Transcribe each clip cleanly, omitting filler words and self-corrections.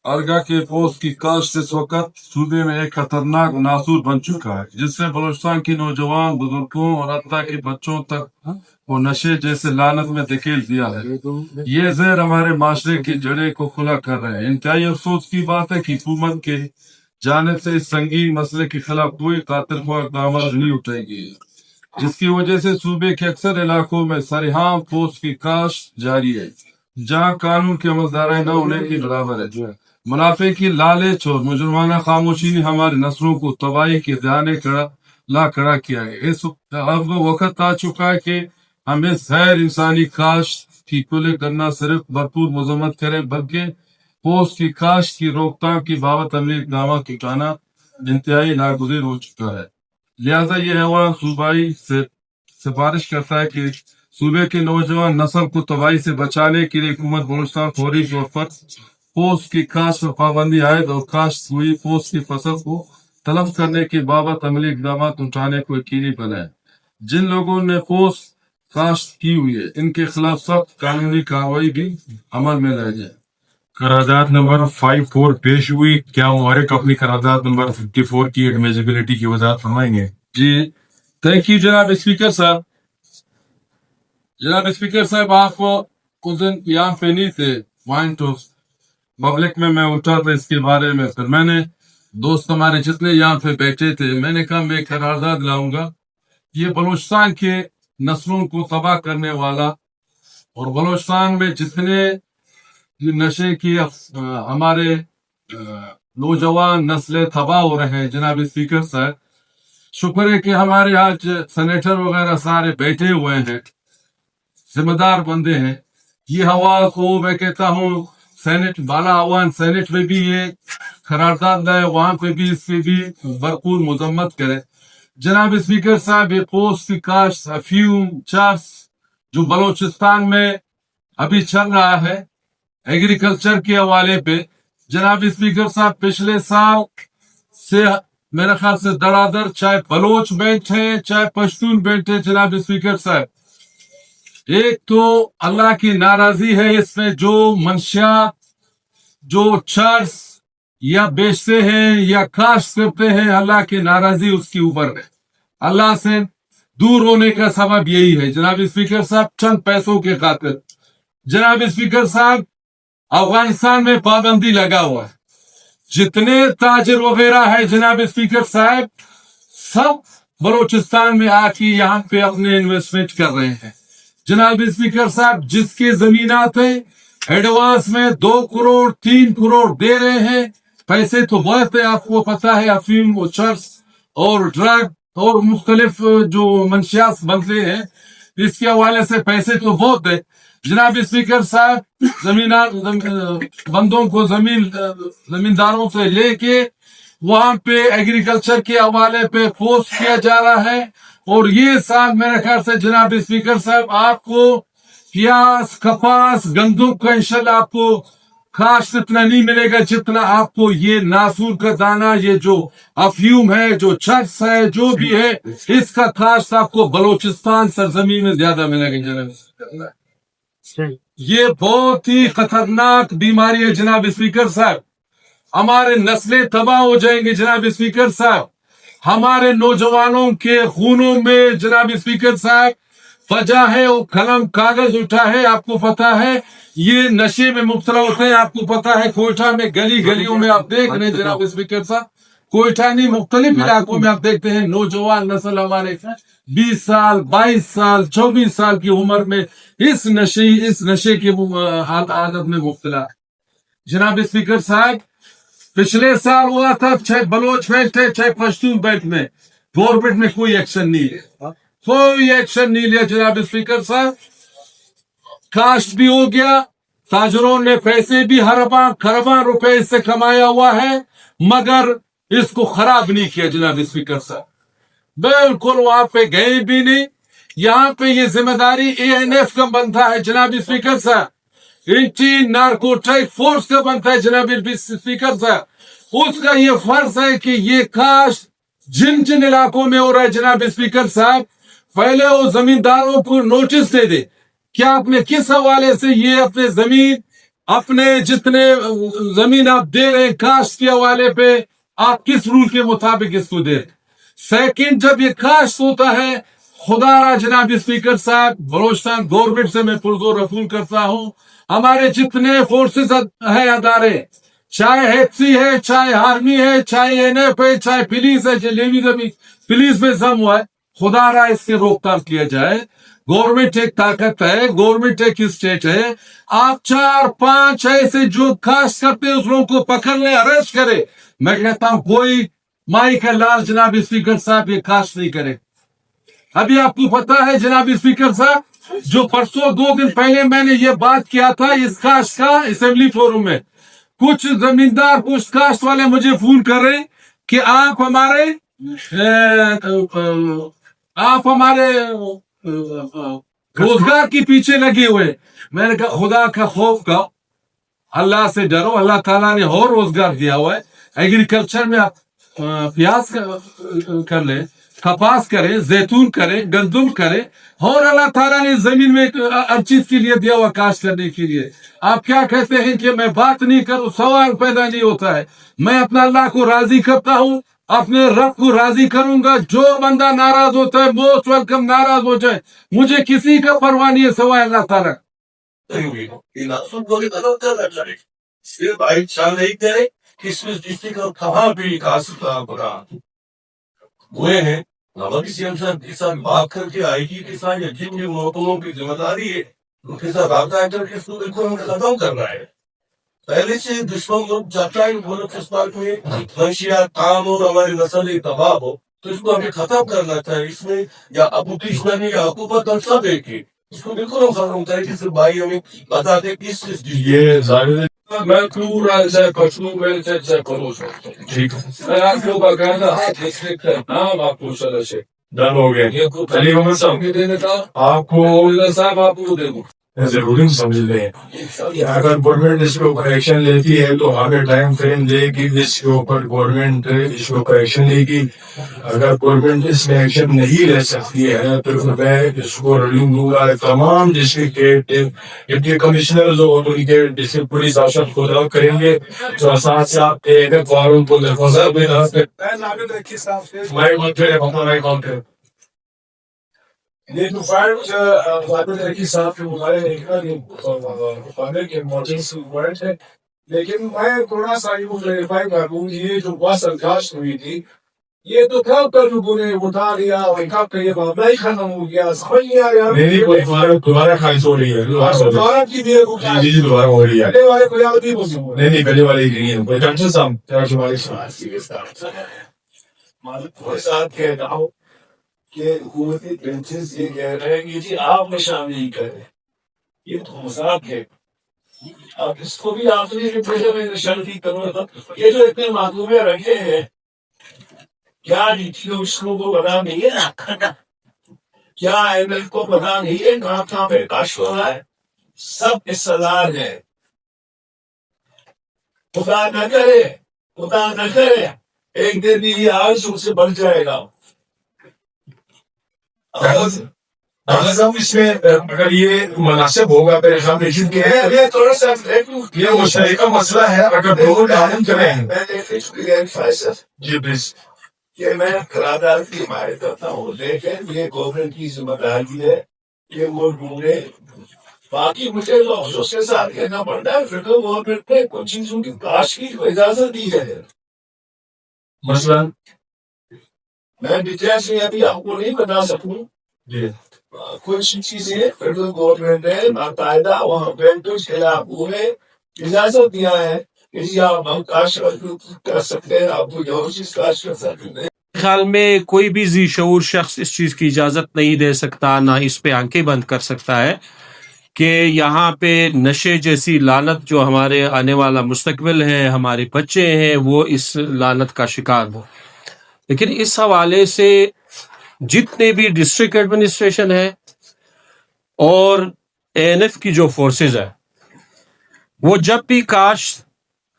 ارگا کے پوست کی کاشت اس وقت صوبے میں ایک خطرناک ناسور بن چکا ہے، جس سے بلوچستان کی نوجوان، بزرگوں اور حتیٰ کہ بچوں تک وہ نشے جیسے لعنت میں دھکیل دیا ہے۔ یہ زہر ہمارے معاشرے کی جڑیں کو کھلا کر رہے ہیں۔ انتہائی افسوس کی بات ہے کہ حکومت کے جانب سے اس سنگین مسئلے کے خلاف کوئی قاتل خواہ اقدامات نہیں اٹھائے گئے، جس کی وجہ سے صوبے کے اکثر علاقوں میں سرعام پوست کی کاشت جاری ہے، جہاں قانون کی عملداری نہ ہونے کے برابر ہے۔ منافع کی لالچ اور مجرمانہ خاموشی نے ہماری نسلوں کو تباہی کے دہانے کھڑا کیا ہے۔ اب وقت آ چکا ہے کہ ہم اس غیر انسانی کاشت کی کھلے کرنا صرف بھرپور مذمت کریں، بلکہ پوست کی کاشت کی روک تھام کی بابت عملی اقدامات اٹھانا انتہائی ناگزیر ہو چکا ہے۔ لہذا یہ ایوان صوبائی سے سفارش کرتا ہے کہ صوبے کے نوجوان نسل کو تباہی سے بچانے کے لیے حکومت بلوچستان فوری طور پر پوست کی کاشت پر پابندی عائد اور کاشت ہوئی پوست کی فصل کو تلف کرنے کی بابت عملی اقدامات اٹھانے کو یقینی بنائے۔ جن لوگوں نے پوست کاشت کی ہوئی ہے، ان کے خلاف سخت قانونی کارروائی بھی عمل میں لائی جائے۔ قرارداد نمبر 54 پیش ہوئی، کیا مورک اپنی قرارداد نمبر 54 کی ایڈمیسیبلٹی کی وضاحت فرمائیں گے؟ جی تھینک یو جناب اسپیکر صاحب۔ جناب اسپیکر صاحب، آپ کچھ دن یہاں پہ نہیں تھے، پوائنٹ پبلک میں اٹھا تھا اس کے بارے میں، پھر میں نے دوست ہمارے جتنے یہاں پہ بیٹھے تھے، میں نے کہا میں قرارداد لاؤں گا، یہ بلوچستان کے نسلوں کو تباہ کرنے والا، اور بلوچستان میں جتنے نشے کی ہمارے نوجوان نسلیں تباہ ہو رہے ہیں۔ جناب اسپیکر صاحب، شکر ہے کہ ہمارے آج سینیٹر وغیرہ سارے بیٹھے ہوئے ہیں، ذمہ دار بندے ہیں۔ یہ ہوا کو میں کہتا ہوں سینٹ بالا عوان سینٹ میں بھی یہ قرارداد لائے، وہاں پہ بھی اس پہ بھی بھرپور مذمت کرے۔ جناب اسپیکر صاحب، یہ پوست کی کاشت، افیون، چرس جو بلوچستان میں ابھی چل رہا ہے ایگریکلچر کے حوالے پہ، جناب اسپیکر صاحب پچھلے سال سے میرے خیال سے دڑادر چاہے بلوچ بیٹھے چاہے پشتون بیٹھے، جناب اسپیکر صاحب، ایک تو اللہ کی ناراضی ہے اس میں، جو منشیات جو چرس یا بیچتے ہیں یا کاشت کرتے ہیں، اللہ کی ناراضی اس کی اوپر ہے۔ اللہ سے دور ہونے کا سبب یہی ہے جناب اسپیکر صاحب، چند پیسوں کے خاطر۔ جناب اسپیکر صاحب، افغانستان میں پابندی لگا ہوا ہے، جتنے تاجر وغیرہ ہے جناب اسپیکر صاحب، سب بلوچستان میں آ کے یہاں پہ اپنے انویسٹمنٹ کر رہے ہیں۔ جناب اسپیکر صاحب، جس کی زمینات ہیں ایڈوانس میں 2 کروڑ 3 کروڑ دے رہے ہیں، پیسے تو بہت ہے، آپ کو پتا ہے، افیون اور چرس اور ڈرگ اور مختلف جو منشیات بنتے ہیں، اس کے حوالے سے پیسے تو بہت ہے۔ جناب اسپیکر صاحب، بندوں کو زمینداروں سے لے کے وہاں پہ ایگریکلچر کے حوالے پہ پوسٹ کیا جا رہا ہے، اور یہ سال میرے خیال سے جناب اسپیکر صاحب آپ کو پیاز، کپاس، گندم کا انشاءاللہ آپ کو کاشت اتنا نہیں ملے گا جتنا آپ کو یہ ناسور کا دانہ، یہ جو افیوم ہے، جو چرس ہے، جو بھی ہے، اس کا کاشت آپ کو بلوچستان سرزمین میں زیادہ ملے گا جناب اسپیکر صاحب۔ یہ بہت ہی خطرناک بیماری ہے جناب اسپیکر صاحب، ہمارے نسلیں تباہ ہو جائیں گے جناب اسپیکر صاحب۔ ہمارے نوجوانوں کے خونوں میں جناب اسپیکر صاحب وجہ ہے، وہ قلم کاغذ اٹھا ہے، آپ کو پتا ہے، یہ نشے میں مبتلا ہوتے ہیں۔ آپ کو پتا ہے کوئٹہ میں گلیوں میں آپ دیکھ رہے ہیں جناب اسپیکر صاحب، کوئٹہ نہیں مختلف علاقوں میں آپ دیکھتے ہیں نوجوان نسل ہمارے 20 سال 22 سال 24 سال کی عمر میں اس نشے کی عادت میں مبتلا ہے۔ جناب اسپیکر صاحب، پچھلے سال ہوا تھا، چاہے بلوچ بیلٹ ہے چاہے پشتون بیلٹ میں، گورنمنٹ نے کوئی ایکشن نہیں لیا، کوئی ایکشن نہیں لیا جناب اسپیکر صاحب۔ کاشت بھی ہو گیا، تاجروں نے پیسے بھی خرباں روپے اس سے کمایا ہوا ہے، مگر اس کو خراب نہیں کیا جناب اسپیکر صاحب، بالکل وہاں پہ گئے بھی نہیں۔ یہاں پہ یہ ذمہ داری ANF کا بنتا ہے جناب اسپیکر صاحب، اینٹی نارکوٹک فورس کا بنتا ہے جناب اسپیکر صاحب، اس کا یہ فرض ہے کہ یہ کاشت جن علاقوں میں ہو رہا ہے جناب اسپیکر صاحب، پہلے وہ زمینداروں کو نوٹس دے دے کہ آپ نے کس حوالے سے یہ اپنے زمین اپنے جتنے زمین آپ دے رہے ہیں کاشت کے حوالے پہ آپ کس رول کے مطابق اس کو دے رہے ہیں. سیکنڈ جب یہ کاشت ہوتا ہے خدا را جناب اسپیکر صاحب بلوچستان گورنمنٹ سے میں پرزور رسول کرتا ہوں ہمارے جتنے فورسز ہے ادارے چاہے ایچ سی ہے چاہے آرمی ہے چاہے این ایف ہے چاہے پولیس ہے چاہے پولیس میں ضم ہوا ہے خدا را اس کی روک تھام کیا جائے. گورنمنٹ ایک طاقت ہے گورنمنٹ ایک اسٹیٹ ہے آپ 4-5 ایسے جو کاشت کرتے ہیں اس لوگوں کو پکڑ لیں اریسٹ کرے. میں کہتا ہوں کوئی مائی کا لال جناب اسپیکر صاحب یہ کاشت نہیں کرے. ابھی آپ کو پتا ہے جناب اسپیکر صاحب جو پرسوں 2 دن پہلے میں نے یہ بات کیا تھا اس کاشت کا اسمبلی فورم میں کچھ زمیندار کچھ کاشت والے مجھے فون کر رہے کہ آپ ہمارے روزگار کے پیچھے لگے ہوئے. میں نے کہا خدا کا خوف کا اللہ سے ڈرو اللہ تعالیٰ نے اور روزگار دیا ہوا ہے. ایگریکلچر میں آپ پیاز کر لیں کپاس کریں زیتون کریں گندم کریں اور اللہ تعالیٰ نے زمین میں ہر چیز کے لیے دیا ہوا کاشت کرنے کے لیے. آپ کیا کہتے ہیں کہ میں بات نہیں کروں سوال پیدا نہیں ہوتا ہے. میں اپنا اللہ کو راضی کرتا ہوں اپنے رب کو راضی کروں گا. جو بندہ ناراض ہوتا ہے موسٹ ویلکم ناراض ہو جائے مجھے کسی کا پرواہ نہیں ہے سوائے اللہ تعالیٰ. کسمس ڈسٹرکٹ اور کہاں بھی کاشت ہوئے ہیں نواز سی ایم صاحب کے ساتھ بات کر کے آئی ٹی کے ساتھ یا جن جن محکموں کی ذمہ داری ہے ان کے ساتھ رابطہ کر کے اس کو بالکل ختم کرنا ہے. پہلے سے دشمن لوگ چاہتا ہے ملک اس بات میں منشیات کام اور ہماری نسل تباہ ہو تو اس کو ہمیں ختم کرنا چاہیے. اس میں یا ابو دشمنی یا حکومت اور سب ایک ہی اس کو بالکل ہم ختم کریں. جس بھائی ہمیں بتا دے کس یہ ظاہر میں پورا سے کچھ سے کروں ٹھیک میں آپ کو باقاعدہ ڈسٹرکٹ کا نام آپ کو چلا سے ڈن ہو گیا. چلیے محمد صاحب دینے کا آپ کو صاحب آپ کو دے دوں ضروری سمجھ لیں اگر گورنمنٹ اس کو کریکشن لیتی ہے تو آگے ٹائم فریم دے گی جس کے اوپر گورنمنٹ اس کو کریکشن لے گی. اگر گورنمنٹ اس میں ایکشن نہیں لے سکتی ہے تو میں اس کو رولنگ دوں گا. تمام ڈسٹرکٹ کے ڈپٹی کمشنر اور ان کے ڈسٹرکٹ پولیس افسر کو طلب کریں گے جو ساتھ ساتھ فارم کو یہ تو صاحب کے مطالعے کے ایمرجنسی ورڈ ہے لیکن میں تھوڑا سا یہ کلیریفائی کر دوں یہ جو بس کاشت ہوئی تھی یہ تو کب کا لوگوں نے اٹھا لیا اور کب کا یہ معاملہ ہی ختم ہو گیا سمجھ نہیں آ رہا. دوبارہ خاص ہو رہی ہے دوبارہ کی دیر جی دوبارہ ہو رہی ہے. پہلے والے کو یاد نہیں نہیں پہلے والی نہیں ساتھ کہہ رہا ہوں کہ حکومتی بینچز یہ کہہ رہے ہیں کہ جی آپ میں شامل نہیں کریں یہ تو مذاق ہے. اب اس کو بھی آپ نے شرطی کرو تھا یہ جو اتنے معلومے رکھے ہیں کیا اس کو پتا نہیں ہے کیا ایم ایل کو پتا نہیں ہے کہاں کہاں پہ کاشت ہو رہا ہے سب اصطلاح ہے. خدا نہ کرے ایک دن یہ آج اس سے بڑھ جائے گا. اس میں اگر یہ مناسب ہوگا میرے خیال میں کیونکہ یہ تھوڑا سا یہ مشترکہ مسئلہ ہے اگر دونوں تعاون کریں جی پلیز کہ میں قرارداد کی حمایت کرتا ہوں لیکن یہ گورنمنٹ کی ذمہ داری ہے کہ وہ ڈھونڈے. باقی مجھے تو افسوس کے ساتھ کہنا پڑتا ہے پھر تو گورنمنٹ نے کچھ چیزوں کی کاشت کی اجازت دی ہے. مثلاً میں ڈیٹیل سے ابھی آپ کو نہیں بتا سکوں جی کچھ چیزیں فیڈرل گورنمنٹ نے باقاعدہ وہاں بینکوں کے خلاف ہوئے اجازت دیا ہے کہ جی آپ ہم کاشت کر سکتے ہیں آپ کو جو چیز کاشت کر سکتے ہیں. خیال میں کوئی بھی ذی شعور شخص اس چیز کی اجازت نہیں دے سکتا نہ اس پہ آنکھیں بند کر سکتا ہے کہ یہاں پہ نشے جیسی لعنت جو ہمارے آنے والا مستقبل ہے ہمارے بچے ہیں وہ اس لعنت کا شکار ہو. لیکن اس حوالے سے جتنے بھی ڈسٹرکٹ ایڈمنسٹریشن ہے اور اے این ایف کی جو فورسز ہے وہ جب بھی کاشت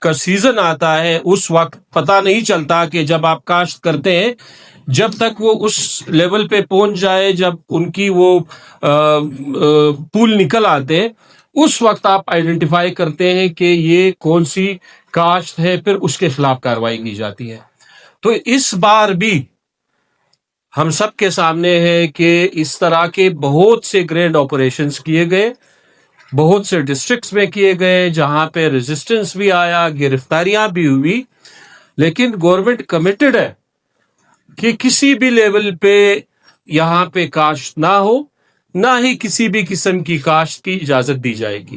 کا سیزن آتا ہے اس وقت پتہ نہیں چلتا کہ جب آپ کاشت کرتے ہیں جب تک وہ اس لیول پہ پہنچ جائے جب ان کی وہ پول نکل آتے اس وقت آپ آئیڈینٹیفائی کرتے ہیں کہ یہ کون سی کاشت ہے، پھر اس کے خلاف کارروائی کی جاتی ہے۔ تو اس بار بھی ہم سب کے سامنے ہے کہ اس طرح کے بہت سے گرینڈ آپریشنز کیے گئے، بہت سے ڈسٹرکٹس میں کیے گئے، جہاں پہ ریزسٹنس بھی آیا، گرفتاریاں بھی ہوئی، لیکن گورنمنٹ کمیٹڈ ہے کہ کسی بھی لیول پہ یہاں پہ کاشت نہ ہو، نہ ہی کسی بھی قسم کی کاشت کی اجازت دی جائے گی۔